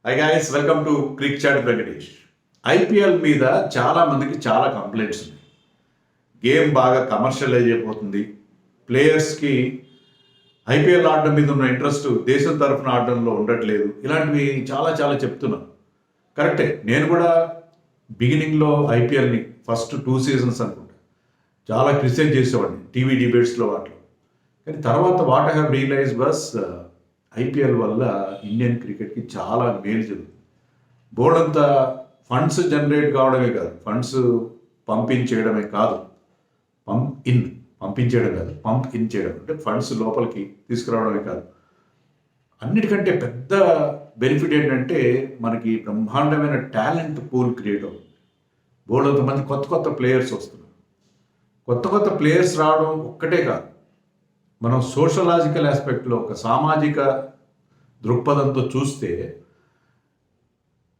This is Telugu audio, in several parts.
High guys, welcome to Crick Chat Venkatesh. IPL మీద చాలా మందికి చాలా కంప్లైంట్స్ ఉన్నాయి. గేమ్ బాగా కమర్షియలైజ్ అయిపోతుంది. ప్లేయర్స్కి ఐపీఎల్ ఆడడం మీద ఉన్న ఇంట్రెస్ట్ దేశం తరఫున ఆడడంలో ఉండట్లేదు. ఇలాంటివి చాలా చాలా చెప్తున్నాను. కరెక్టే, నేను కూడా బిగినింగ్లో ఐపీఎల్ని ఫస్ట్ 2 సీజన్స్ అనుకుంటా చాలా క్రిటిసైజ్ చేసేవాడిని టీవీ డిబేట్స్లో వాటిలో. కానీ తర్వాత వాట్ ఐ హ్యావ్ రియలైజ్ బస్ ఐపీఎల్ వల్ల ఇండియన్ క్రికెట్కి చాలా మేలు జరుగుతుంది. బోర్డంత ఫండ్స్ జనరేట్ కావడమే కాదు, ఫండ్స్ పంపించేయడమే కాదు, పంప్ ఇన్ చేయడం అంటే ఫండ్స్ లోపలికి తీసుకురావడమే కాదు. అన్నిటికంటే పెద్ద బెనిఫిట్ ఏంటంటే మనకి బ్రహ్మాండమైన టాలెంట్ పూల్ క్రియేట్ అవుతుంది. బోర్డంత మంది కొత్త కొత్త ప్లేయర్స్ వస్తున్నారు. కొత్త కొత్త ప్లేయర్స్ రావడం ఒక్కటే కాదు, మనం సోషలాజికల్ ఆస్పెక్ట్లో ఒక సామాజిక దృక్పథంతో చూస్తే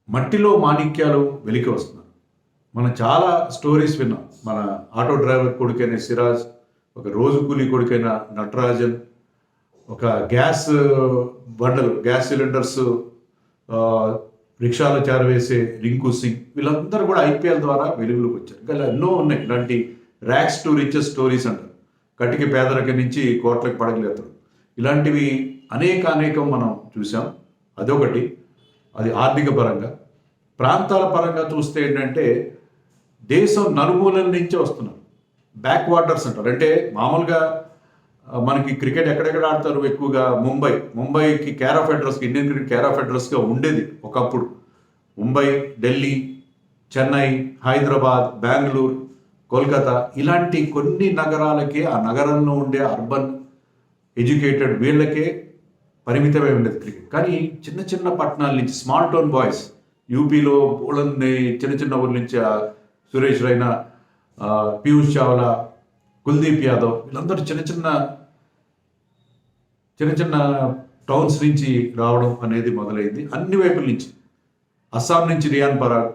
మట్టిలో మాణిక్యాలు వెలికి వస్తున్నారు. మనం చాలా స్టోరీస్ విన్నాం. మన ఆటో డ్రైవర్ కొడుకైన సిరాజ్, ఒక రోజు కూలీ కొడుకైన నటరాజన్, ఒక గ్యాస్ సిలిండర్స్ రిక్షాలో చేరవేసే రింకు సింగ్, వీళ్ళందరూ కూడా ఐపీఎల్ ద్వారా వెలుగులోకి వచ్చారు. ఇంకా ఎన్నో ఉన్నాయి. ఇలాంటి ర్యాక్స్ టు రిచెస్ స్టోరీస్ అంటారు. కటికి పేదరికం నుంచి కోట్లకి పడగలేతారు. ఇలాంటివి అనేకం మనం చూసాం. అదొకటి. అది ఆర్థిక పరంగా. ప్రాంతాల పరంగా చూస్తే ఏంటంటే దేశం నలుమూలల నుంచే వస్తున్నారు. బ్యాక్ వాటర్స్ అంటారు. అంటే మామూలుగా మనకి క్రికెట్ ఎక్కడెక్కడ ఆడతారు ఎక్కువగా? ముంబైకి కేర్ ఆఫ్ అడ్రస్కి, ఇండియన్ క్రికెట్ కేర్ ఆఫ్ అడ్రస్గా ఉండేది ఒకప్పుడు. ముంబై, ఢిల్లీ, చెన్నై, హైదరాబాద్, బెంగళూరు, కోల్కతా, ఇలాంటి కొన్ని నగరాలకే, ఆ నగరంలో ఉండే అర్బన్ ఎడ్యుకేటెడ్ వీళ్ళకే పరిమితమై ఉండేది క్రికెట్. కానీ చిన్న చిన్న పట్టణాల నుంచి, స్మాల్ టౌన్ బాయ్స్, యూపీలో పోలండి చిన్న చిన్న ఊరి నుంచి సురేష్ రైనా, పీయూష్ చావ్లా, కుల్దీప్ యాదవ్, వీళ్ళందరూ చిన్న చిన్న టౌన్స్ నుంచి రావడం అనేది మొదలైంది. అన్ని వైపుల నుంచి, అస్సాం నుంచి రియాన్ పరాగ్,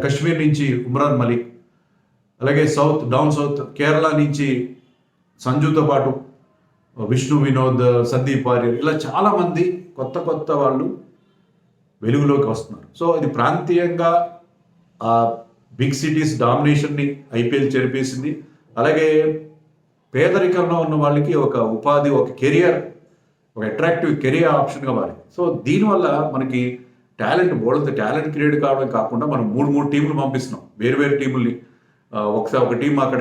కశ్మీర్ నుంచి ఉమ్రాన్ మలిక్, అలాగే డౌన్ సౌత్ కేరళ నుంచి సంజుతో పాటు విష్ణు వినోద్, సందీప్ వారియర్, ఇలా చాలామంది కొత్త వాళ్ళు వెలుగులోకి వస్తున్నారు. సో ఇది ప్రాంతీయంగా ఆ బిగ్ సిటీస్ డామినేషన్ని ఐపీఎల్ చెరిపేసింది. అలాగే పేదరికంలో ఉన్న వాళ్ళకి ఒక ఉపాధి, ఒక కెరియర్, ఒక అట్రాక్టివ్ కెరియర్ ఆప్షన్గా మారింది. సో దీనివల్ల మనకి బోల్డ్ టాలెంట్ క్రియేట్ కావడం కాకుండా మనం మూడు టీంలు పంపిస్తున్నాం, వేరు టీముల్ని. ఒక టీం అక్కడ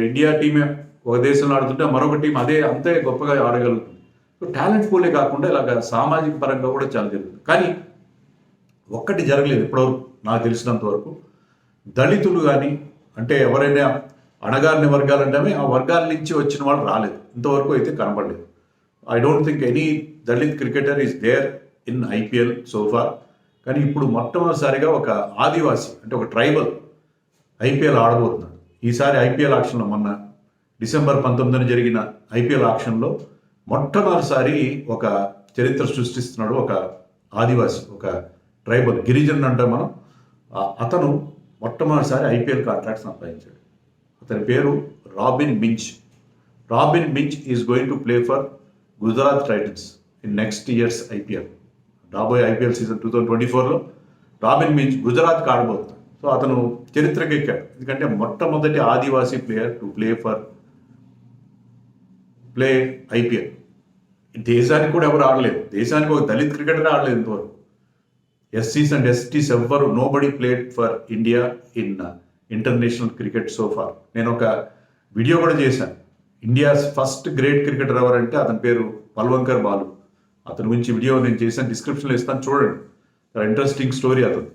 ఇండియా టీమే ఒక దేశంలో ఆడుతుంటే మరొక టీం అంతే గొప్పగా ఆడగలుగుతుంది. సో టాలెంట్ పూలే కాకుండా ఇలాగ సామాజిక పరంగా కూడా చాలా జరుగుతుంది. కానీ ఒక్కటి జరగలేదు ఇప్పటివరకు నాకు తెలిసినంత వరకు. దళితులు కానీ, అంటే ఎవరైనా అణగారిన వర్గాలు అంటే ఆ వర్గాల నుంచి వచ్చిన వాళ్ళు రాలేదు, ఇంతవరకు అయితే కనపడలేదు. I don't think any Dalit cricketer is there in IPL so far. కానీ ఇప్పుడు మొట్టమొదటిసారిగా ఒక ఆదివాసి, అంటే ఒక ట్రైబల్ ఐపీఎల్ ఆడబోతున్నాడు. ఈసారి ఐపీఎల్ ఆక్షన్లో, మొన్న డిసెంబర్ 19 జరిగిన ఐపీఎల్ ఆక్షన్లో మొట్టమొదటిసారి ఒక చరిత్ర సృష్టిస్తున్నాడు. ఒక ఆదివాసి, ఒక ట్రైబల్, గిరిజన్ అంటే మనం. అతను మొట్టమొదటిసారి ఐపీఎల్ కాంట్రాక్ట్ సంపాదించాడు. అతని పేరు Robin Minz is going to play for Gujarat Titans in next years IPL. రాబోయే ఐపీఎల్ సీజన్ 2024లో రాబిన్ మించ్ గుజరాత్కి ఆడబోతున్నాడు. సో అతను చరిత్రకి ఎక్కాడు, ఎందుకంటే మొట్టమొదటి ఆదివాసీ ప్లేయర్ టు ప్లే ఐపీఎల్. దేశానికి కూడా ఎవరు ఆడలేదు, దేశానికి ఒక దళిత్ క్రికెటర్ ఆడలేదు ఇంతవరకు. ఎస్సీస్ అండ్ ఎస్టీస్ ఎవ్వరు, nobody played for India in international cricket so far. నేను ఒక వీడియో కూడా చేశాను. ఇండియాస్ ఫస్ట్ గ్రేట్ క్రికెటర్ ఎవరంటే అతని పేరు పల్వంకర్ బాలు. అతని గురించి వీడియో నేను చేశాను, డిస్క్రిప్షన్లో ఇస్తాను, చూడండి. చాలా ఇంట్రెస్టింగ్ స్టోరీ అతను.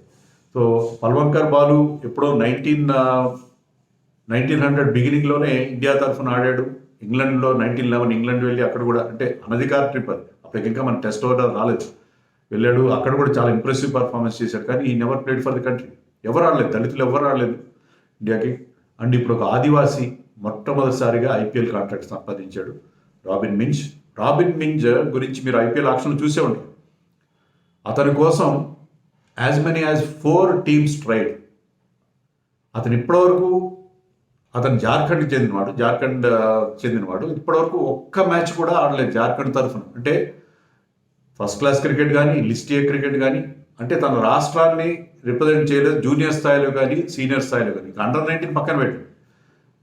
సో పల్వంకర్ బాలు ఎప్పుడో 1900 బిగినింగ్లోనే ఇండియా తరఫున ఆడాడు. ఇంగ్లాండ్లో 1911 ఇంగ్లాండ్ వెళ్ళి అక్కడ కూడా, అంటే అనధికార ట్రిప్ అది, అప్పటికి ఇంకా మన టెస్ట్ ఆర్డర్ రాలేదు, వెళ్ళాడు. అక్కడ కూడా చాలా ఇంప్రెసివ్ పర్ఫార్మెన్స్ చేశాడు. కానీ ఈ never played for the country. ఎవరు ఆడలేదు, దళితులు ఎవరు ఆడలేదు ఇండియాకి. అండ్ ఇప్పుడు ఒక ఆదివాసి మొట్టమొదటిసారిగా ఐపీఎల్ కాంట్రాక్ట్ సంపాదించాడు, రాబిన్ మింజ్ గురించి మీరు ఐపీఎల్ ఆక్షన్లో చూసే ఉంటారు. అతని కోసం as many as 4 teams tried. అతను ఇప్పటివరకు, అతను జార్ఖండ్కి చెందినవాడు, ఇప్పటివరకు ఒక్క మ్యాచ్ కూడా ఆడలేదు జార్ఖండ్ తరఫున. అంటే ఫస్ట్ క్లాస్ క్రికెట్ కానీ, లిస్ట్ ఏ క్రికెట్ కానీ, అంటే తన రాష్ట్రాన్ని రిప్రజెంట్ చేయలేదు జూనియర్ స్థాయిలో కానీ, సీనియర్ స్థాయిలో కానీ. అండర్ 19 పక్కన పెట్టి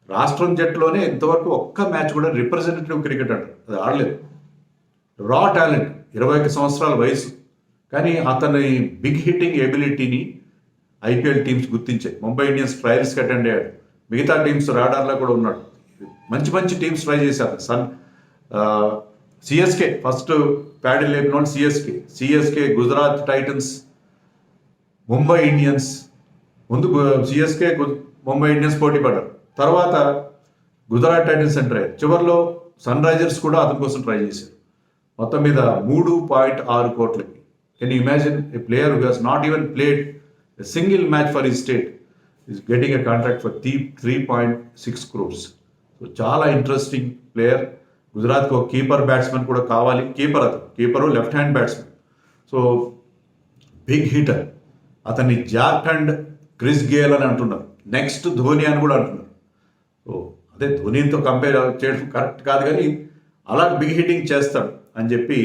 రాష్ట్రం జట్టులోనే ఇంతవరకు ఒక్క మ్యాచ్ కూడా రిప్రజెంటేటివ్ క్రికెట్ అంటారు, అది ఆడలేదు. రా టాలెంట్, 21 సంవత్సరాల వయసు, కానీ అతని బిగ్ హిట్టింగ్ ఎబిలిటీని ఐపీఎల్ టీమ్స్ గుర్తించాయి. ముంబై ఇండియన్స్ ట్రయల్స్కి అటెండ్ అయ్యాడు, మిగతా టీమ్స్ రాడార్లో కూడా ఉన్నాడు. మంచి మంచి టీమ్స్ ట్రై చేశారు. సిఎస్కే ఫస్ట్ ప్యాడిల్ లేపిన వాళ్ళు CSK, Gujarat Titans, Mumbai Indians. ముందు సిఎస్కే, ముంబై ఇండియన్స్ పోటీ పడ్డారు, తర్వాత గుజరాత్ టైటన్స్ ఎంటర్ అయ్యారు. చివరిలో సన్ రైజర్స్ కూడా అతని కోసం ట్రై చేశారు. మొత్తం మీద 3.6 కోట్లకి. Can you imagine a player who has not even played a single match for his state is getting a contract for 3.6 crores. So చాలా ఇంట్రెస్టింగ్ ప్లేయర్. గుజరాత్కి ఒక కీపర్ బ్యాట్స్మెన్ కూడా కావాలి. Keeper left hand batsmen. So big hitter. అతన్ని జార్ఖండ్ క్రిస్ గేల్ అని అంటున్నారు, నెక్స్ట్ ధోని అని కూడా అంటున్నారు. సో అదే ధోనితో కంపేర్ చేయడం కరెక్ట్ కాదు, కానీ అలా బిగ్ హిట్టింగ్ చేస్తాడు అని చెప్పి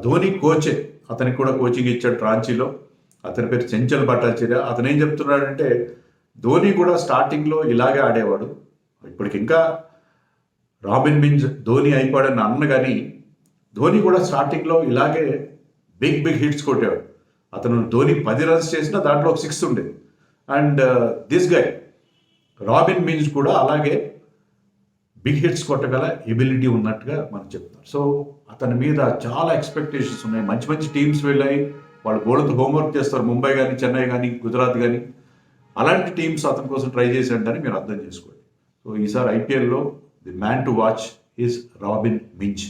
ధోని కోచే అతనికి కూడా కోచింగ్ ఇచ్చాడు రాంచీలో. అతని పేరు చెంచల్ భట్టాచార్య. అతను ఏం చెప్తున్నాడంటే ధోని కూడా స్టార్టింగ్లో ఇలాగే ఆడేవాడు, ఇప్పటికి ఇంకా రాబిన్ మింజ్ ధోని అయిపోయాడని అన్న, కానీ ధోని కూడా స్టార్టింగ్లో ఇలాగే బిగ్ హిట్స్ కొట్టేవాడు. అతను ధోని 10 రన్స్ చేసినా దాంట్లో ఒక 6 ఉండేది. And this guy robin Minz కూడా అలాగే బిగ్ హిట్స్ కొట్టగల ఎబిలిటీ ఉన్నట్టుగా మనం చెప్తారు. సో అతని మీద చాలా ఎక్స్పెక్టేషన్స్ ఉన్నాయి. మంచి మంచి టీమ్స్ వెళ్ళాయి, వాళ్ళు గోల్తో హోంవర్క్ చేస్తారు, ముంబై కానీ, చెన్నై కానీ, గుజరాత్ కానీ. అలాంటి టీమ్స్ అతని కోసం ట్రై చేసేటని మీరు అర్థం చేసుకోండి. సో ఈసారి ఐపీఎల్లో the man to watch is robin Minz.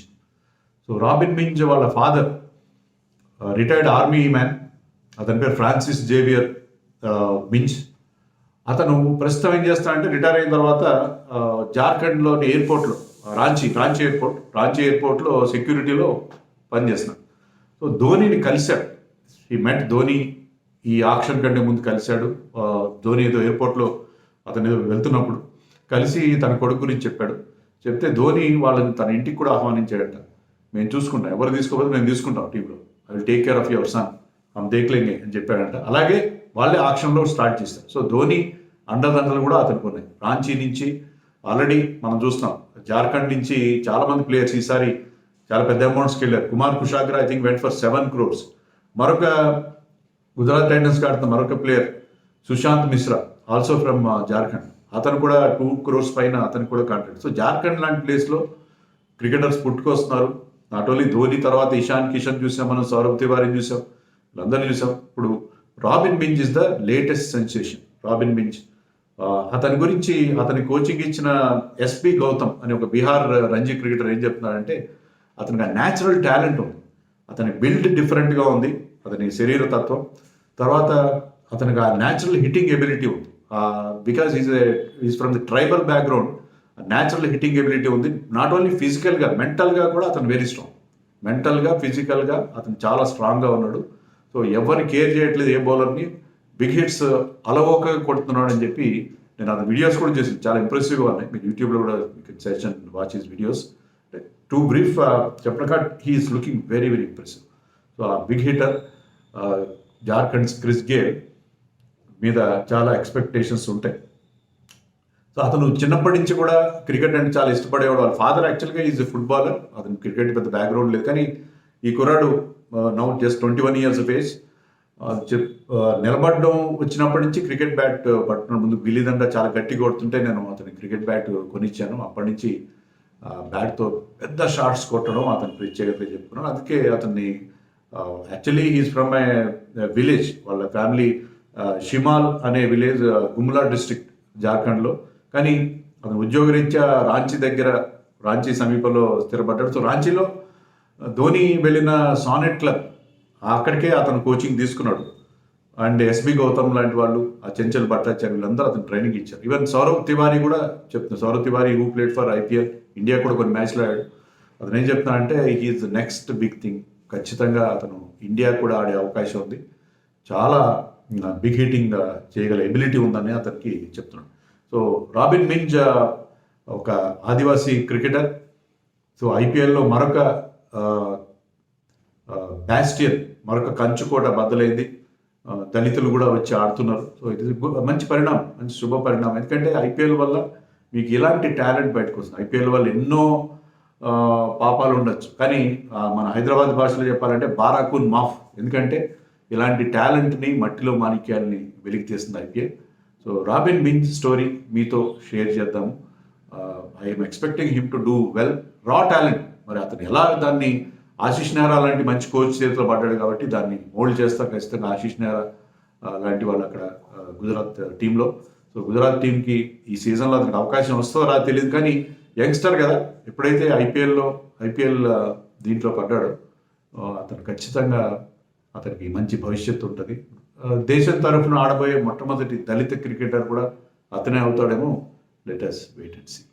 So robin Minz వాళ్ళ ఫాదర్ రిటైర్డ్ ఆర్మీ మ్యాన్, అతని పేరు ఫ్రాన్సిస్ జేవియర్ మింజ్. అతను ప్రస్తుతం ఏం చేస్తాడంటే రిటైర్ అయిన తర్వాత జార్ఖండ్లోని ఎయిర్పోర్ట్లో రాంచీ ఎయిర్పోర్ట్లో సెక్యూరిటీలో పనిచేస్తున్నాడు. సో ధోనిని కలిశాడు. ఈ మెట్ ధోని ఈ ఆక్షన్ కంటే ముందు కలిశాడు. ధోని ఏదో ఎయిర్పోర్ట్లో అతను ఏదో వెళ్తున్నప్పుడు కలిసి తన కొడుకు గురించి చెప్పాడు. చెప్తే ధోని వాళ్ళని తన ఇంటికి కూడా ఆహ్వానించాడట. మేము చూసుకుంటాం, ఎవరు తీసుకోకపోతే మేము తీసుకుంటాం టీంలో, I will take care of your son, హమ్ దేఖ్లేంగే అని చెప్పాడంట. అలాగే వాళ్ళే ఆక్షన్లో స్టార్ట్ చేస్తారు. సో ధోని అండదండలు కూడా అతనికి ఉన్నాయి. రాంచీ నుంచి ఆల్రెడీ మనం చూస్తున్నాం, జార్ఖండ్ నుంచి చాలామంది ప్లేయర్స్ ఈసారి చాలా పెద్ద అమౌంట్స్కి వెళ్ళారు. Kumar Kushagra I think went for 7 crores. మరొక గుజరాత్ టైటన్స్కి ఆడుతున్న మరొక player Sushant Mishra also from Jharkhand, అతను కూడా 2 crores పైన అతనికి కూడా కాంట్రాక్ట్. సో జార్ఖండ్ లాంటి ప్లేస్లో క్రికెటర్స్ పుట్టుకొస్తున్నారు. నాట్ ఓన్లీ ధోని, తర్వాత ఇషాన్ కిషన్ చూసాం, మనం సౌరభ్ తివారీని చూసాం, వీళ్ళందరినీ చూసాం. ఇప్పుడు robin Minz is the latest sensation. Robin Minz అతని గురించి అతని కోచింగ్ ఇచ్చిన ఎస్పి గౌతమ్ అని ఒక బీహార్ రంజీ క్రికెటర్ ఏం చెప్తున్నాడంటే అతనికి ఆ న్యాచురల్ టాలెంట్ ఉంది, అతని బిల్డ్ డిఫరెంట్గా ఉంది, అతని శరీర తత్వం, తర్వాత అతనికి ఆ న్యాచురల్ హిట్టింగ్ ఎబిలిటీ ఉంది. Because is from the tribal background, natural hitting ability ఉంది. నాట్ ఓన్లీ ఫిజికల్గా, మెంటల్గా కూడా అతను వెరీ స్ట్రాంగ్. మెంటల్గా, ఫిజికల్గా అతను చాలా స్ట్రాంగ్గా ఉన్నాడు. సో ఎవరిని కేర్ చేయట్లేదు, ఏ బౌలర్ని బిగ్ హిట్స్ అలవోకగా కొడుతున్నాడు అని చెప్పి నేను అతని వీడియోస్ కూడా చేసి చాలా ఇంప్రెసివ్గా ఉన్నాయి. మీకు యూట్యూబ్లో కూడా session watch his videos. To brief చెప్పిన he's looking very impressive. So ఆ big hitter Jharkhand's Chris Gayle మీద చాలా ఎక్స్పెక్టేషన్స్ ఉంటాయి. సో అతను చిన్నప్పటి నుంచి కూడా క్రికెట్ అంటే చాలా ఇష్టపడేవాడు. వాళ్ళ ఫాదర్ యాక్చువల్గా ఈజ్ ఎ ఫుట్బాలర్, అతను క్రికెట్ పెద్ద బ్యాక్గ్రౌండ్ లేదు, కానీ ఈ కుర్రాడు now just 21 years of age. నిలబడడం వచ్చినప్పటి నుంచి క్రికెట్ బ్యాట్ పట్టుకున్న ముందు గిల్లిదండ చాలా గట్టి కొడుతుంటే నేను అతని క్రికెట్ బ్యాట్ కొనిచ్చాను. అప్పటి నుంచి బ్యాట్తో పెద్ద షాట్స్ కొట్టడం అతని ప్రత్యేకత చెప్పుకున్నాను. అందుకే అతన్ని actually he's from A village, వాళ్ళ ఫ్యామిలీ షిమాల్ అనే విలేజ్, గుమ్లా డిస్ట్రిక్ట్ జార్ఖండ్లో. కానీ అతను ఉద్యోగరీత్యా రాంచీ సమీపంలో స్థిరపడ్డాడు. సో రాంచీలో ధోని వెళ్ళిన సానెట్ క్లబ్, అక్కడికే అతను కోచింగ్ తీసుకున్నాడు. అండ్ ఎస్బి గౌతమ్ లాంటి వాళ్ళు, ఆ చెంచల్ భట్టాచార్య, వీళ్ళందరూ అతను ట్రైనింగ్ ఇచ్చారు. ఈవెన్ సౌరవ్ తివారీ కూడా చెప్తున్నారు. Saurabh Tiwary who played for IPL, India కూడా కొన్ని మ్యాచ్లు ఆడాడు. అతను ఏం చెప్తున్నానంటే హీఈస్ నెక్స్ట్ బిగ్ థింగ్. ఖచ్చితంగా అతను ఇండియా కూడా ఆడే అవకాశం ఉంది, చాలా బిగ్ హిట్టింగ్ చేయగల ఎబిలిటీ ఉందని అతనికి చెప్తున్నాడు. సో రాబిన్ మింజ్ ఒక ఆదివాసీ క్రికెటర్. సో ఐపీఎల్లో మరొక బ్యాస్టియన్ మరొక కంచుకోట బద్దలైంది. దళితులు కూడా వచ్చి ఆడుతున్నారు. సో ఇది మంచి పరిణామం, మంచి శుభ పరిణామం. ఎందుకంటే ఐపీఎల్ వల్ల మీకు ఇలాంటి టాలెంట్ బయటకు వస్తుంది. ఐపీఎల్ వల్ల ఎన్నో పాపాలు ఉండొచ్చు, కానీ మన హైదరాబాద్ భాషలో చెప్పాలంటే బారాకున్ మాఫ్. ఎందుకంటే ఇలాంటి టాలెంట్ని, మట్టిలో మాణిక్యాలని వెలికి తీస్తుంది IPL. So robin bins story మీతో షేర్ చేద్దాము. I'm expecting him to do well. రా టాలెంట్, మరి అతను ఎలా దాన్ని ఆశీష్ నెహ్రా లాంటి మంచి కోచ్ చేతిలో పడ్డాడు కాబట్టి దాన్ని మోల్డ్ చేస్తా ఖచ్చితంగా ఆశీష్ నెహ్రా లాంటి వాళ్ళు అక్కడ గుజరాత్ టీంలో. సో గుజరాత్ టీంకి ఈ సీజన్లో అతనికి అవకాశం వస్తుందో రా తెలియదు, కానీ యంగ్స్టర్ కదా, ఎప్పుడైతే ఐపీఎల్ దీంట్లో పడ్డాడో అతను ఖచ్చితంగా అతనికి మంచి భవిష్యత్తు ఉంటుంది. దేశం తరఫున ఆడబోయే మొట్టమొదటి దళిత క్రికెటర్ కూడా అతనే అవుతాడేమో. Let us wait and see.